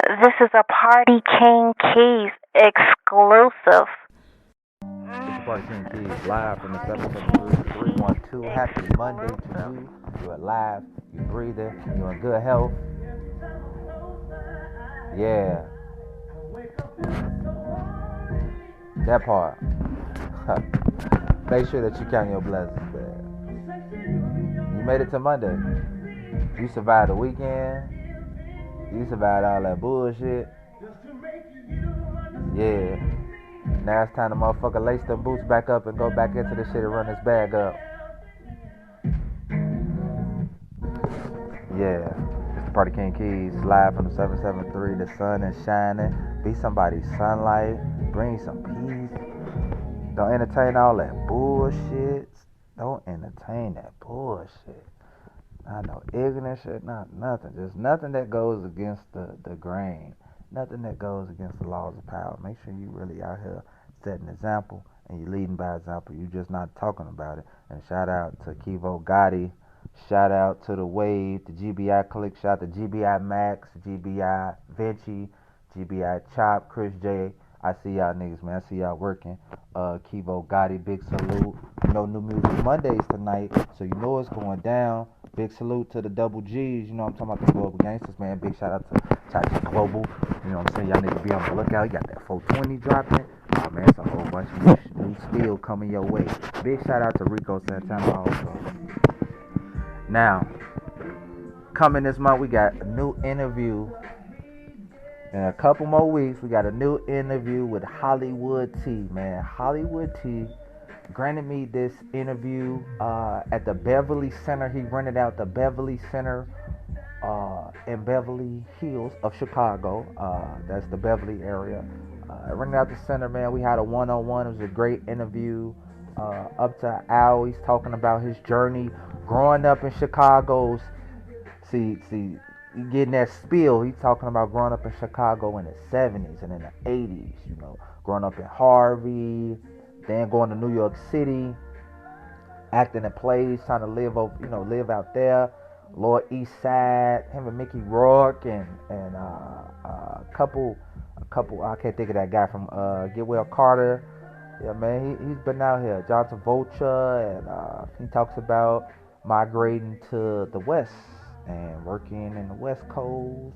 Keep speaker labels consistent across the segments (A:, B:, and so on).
A: This is a Party King Keys exclusive.
B: It's the Party King Keys live from the 773-312. Happy Monday to you. You're alive, you're breathing, you're in good health. Yeah, that part. Make sure that you count your blessings, man. You made it to Monday. You survived the weekend. You survived all that bullshit. Yeah. Now it's time to motherfucker lace them boots back up and go back into this shit and run this bag up. Yeah. It's the Party King Keys live from the 773. The sun is shining. Be somebody's sunlight. Bring some peace. Don't entertain all that bullshit. Don't entertain that bullshit. Not no ignorant shit, not nothing. Just nothing that goes against the grain. Nothing that goes against the laws of power. Make sure you really out here setting an example and you leading by example. You just not talking about it. And shout out to Kivo Gotti. Shout out to the Wave, the GBI Click. Shout out to GBI Max, GBI Vinci, GBI Chop, Chris J. I see y'all niggas, man. I see y'all working. Kivo Gotti, big salute. You know, New Music Mondays tonight, so you know it's going down. Big salute to the double G's. You know I'm talking about the Global Gangsters, man. Big shout out to Chachi Global. You know what I'm saying? Y'all niggas be on the lookout. You got that 420 dropping. Oh, man, it's a whole bunch of new steel coming your way. Big shout out to Rico Santana also. Now, coming this month, we got a new interview. In a couple more weeks, we got a new interview with Hollywood T, man. Hollywood T granted me this interview at the Beverly Center. He rented out the Beverly Center in Beverly Hills of Chicago. That's the Beverly area. Rented out the center, man. We had a one-on-one. It was a great interview. Up to an hour, he's talking about his journey growing up in Chicago's. See, you getting that spiel. He's talking about growing up in Chicago in the 70s and in the 80s. You know, growing up in Harvey. Then going to New York City, acting in plays, trying to live out there. Lower East Side, him and Mickey Rourke and a couple. I can't think of that guy from Get Well Carter. Yeah, man, he's been out here. John Travolta, and he talks about migrating to the West and working in the West Coast.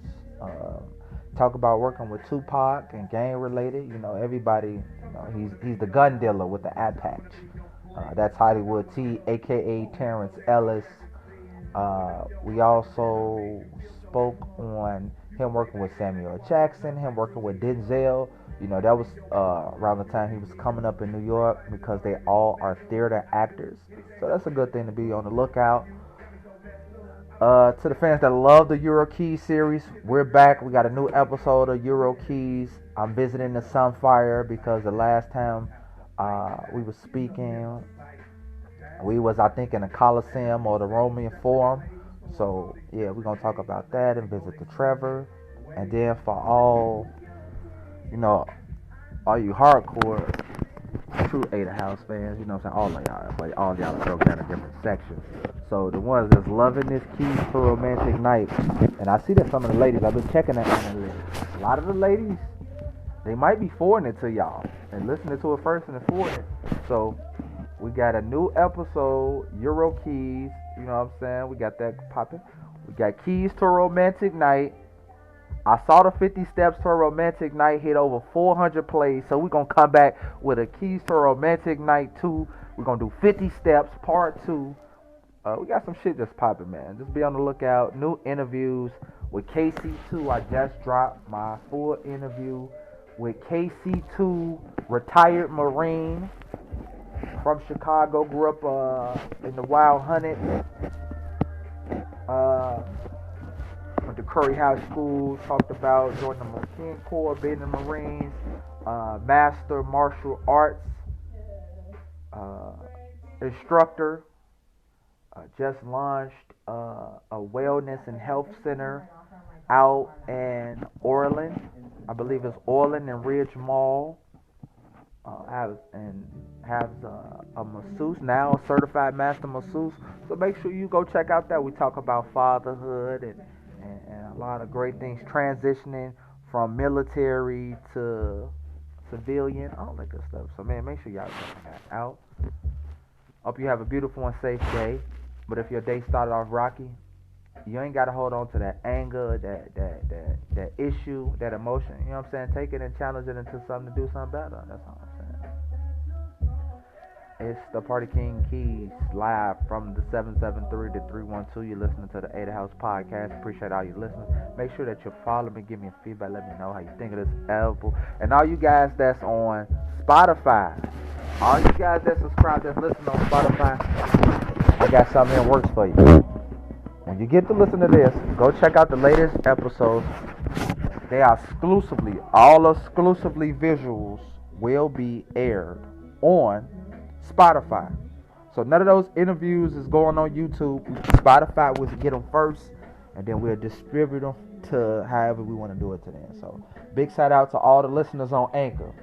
B: Talk about working with Tupac and gang related. You know, everybody. You know, he's the gun dealer with the eye patch. That's Hollywood T, aka Terrence Ellis. We also spoke on him working with Samuel Jackson, him working with Denzel. You know, that was around the time he was coming up in New York because they all are theater actors. So that's a good thing to be on the lookout. To the fans that love the Euro Keys series, we're back. We got a new episode of Euro Keys. I'm visiting the Sunfire because the last time we was speaking, we was, I think, in the Coliseum or the Roman Forum. So yeah, we're gonna talk about that and visit the Trevor. And then for all you hardcore true Ada House fans, you know what I'm saying, all of y'all, but all y'all broke down in different sections. So the ones that's loving this Keys to Romantic Night, and I see that some of the ladies, I've been checking that analytics. A lot of the ladies, they might be forwarding it to y'all and listening to it first and then forwarding it. So we got a new episode, Euro Keys, you know what I'm saying? We got that popping. We got Keys to a Romantic Night. I saw the 50 Steps to a Romantic Night hit over 400 plays, so we're going to come back with a Keys to a Romantic Night 2. We're going to do 50 Steps Part 2. We got some shit that's popping, man. Just be on the lookout. New interviews with KC2. I just dropped my full interview with KC2, retired Marine from Chicago. Grew up in the Wild Hunted. Went to Curry High School. Talked about joining the Marine Corps, being in the Marines. Master Martial Arts instructor. Just launched a wellness and health center out in Orland. I believe it's Orland and Ridge Mall. Has a masseuse now, a certified master masseuse. So make sure you go check out that. We talk about fatherhood and a lot of great things, transitioning from military to civilian, all that good stuff. So man, make sure y'all check that out. Hope you have a beautiful and safe day. But if your day started off rocky, you ain't gotta hold on to that anger, that issue, that emotion. You know what I'm saying? Take it and challenge it into something to do something better. That's all I'm saying. It's the Party King Keys live from the 773 to 312. You're listening to the Ada House podcast. Appreciate all you listeners. Make sure that you follow me, give me a feedback, let me know how you think of this album. And all you guys that's on Spotify, all you guys that subscribe, that's listening on Spotify, I got something that works for you. When you get to listen to this, go check out the latest episodes. They are all exclusively visuals will be aired on Spotify. So none of those interviews is going on YouTube. Spotify will get them first, and then we'll distribute them to however we want to do it to them. So big shout out to all the listeners on Anchor.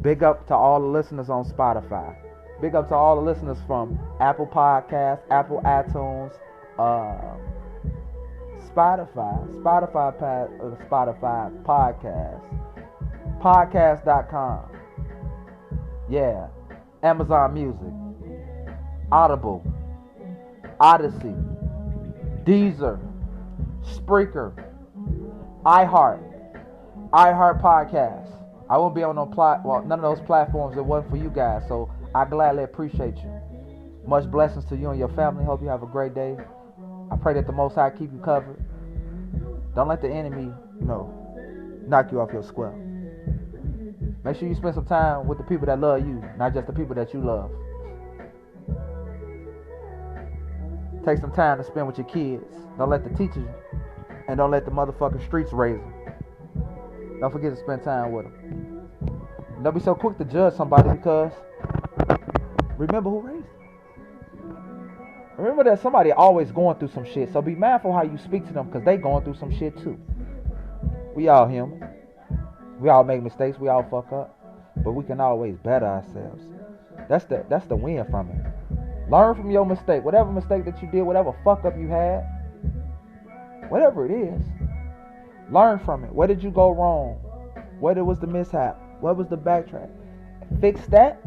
B: Big up to all the listeners on Spotify. Big up to all the listeners from Apple Podcasts, Apple iTunes, Spotify Podcast, podcast.com. Yeah. Amazon Music, Audible, Odyssey, Deezer, Spreaker, iHeart Podcast. I won't be on none of those platforms. It wasn't for you guys, so I gladly appreciate you. Much blessings to you and your family. Hope you have a great day. I pray that the Most High keep you covered. Don't let the enemy, knock you off your square. Make sure you spend some time with the people that love you, not just the people that you love. Take some time to spend with your kids. Don't let the teachers and don't let the motherfucking streets raise them. Don't forget to spend time with them. Don't be so quick to judge somebody because remember who raised them. Remember that somebody always going through some shit. So be mindful how you speak to them because they going through some shit too. We all human. We all make mistakes, we all fuck up, but we can always better ourselves. That's the win from it. Learn from your mistake. Whatever mistake that you did, whatever fuck up you had, whatever it is, learn from it. Where did you go wrong? Where was the mishap? What was the backtrack? Fix that.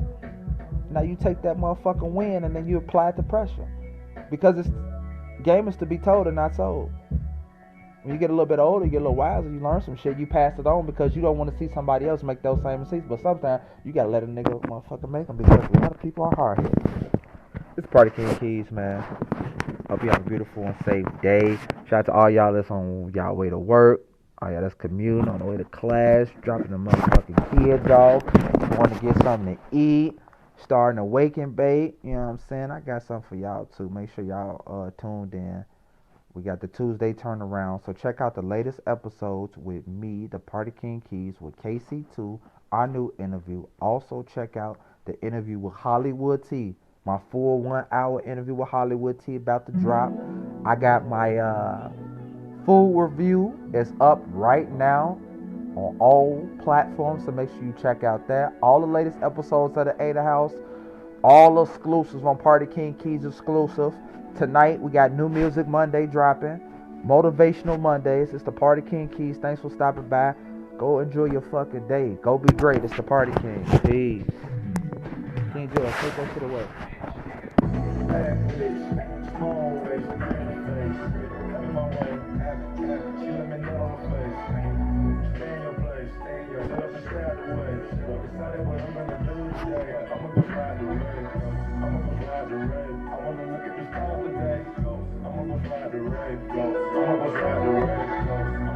B: Now you take that motherfucking win and then you apply it to pressure. Because game is to be told and not sold. When you get a little bit older, you get a little wiser, you learn some shit, you pass it on because you don't want to see somebody else make those same mistakes. But sometimes you gotta let a nigga motherfucker make them because a lot of people are hard-headed. It's Party King Keys, man. Hope you have a beautiful and safe day. Shout out to all y'all that's on y'all way to work. All y'all that's commuting, on the way to class, dropping the motherfucking kids off, going to get something to eat, starting to wake and bake. You know what I'm saying? I got something for y'all too. Make sure y'all tuned in. We got the Tuesday turnaround, so check out the latest episodes with me, the Party King Keys, with KC2, our new interview. Also check out the interview with Hollywood T, my full 1 hour interview with Hollywood T about to drop. I got my full review is up right now on all platforms, so make sure you check out that. All the latest episodes of the Ada House, all exclusives on Party King Keys exclusive. Tonight, we got New Music Monday dropping. Motivational Mondays. It's the Party King Keys. Thanks for stopping by. Go enjoy your fucking day. Go be great. It's the Party King. Peace. King Joe, take us to the way.
C: I'ma go slide the red, go. I'ma go slide the red, go.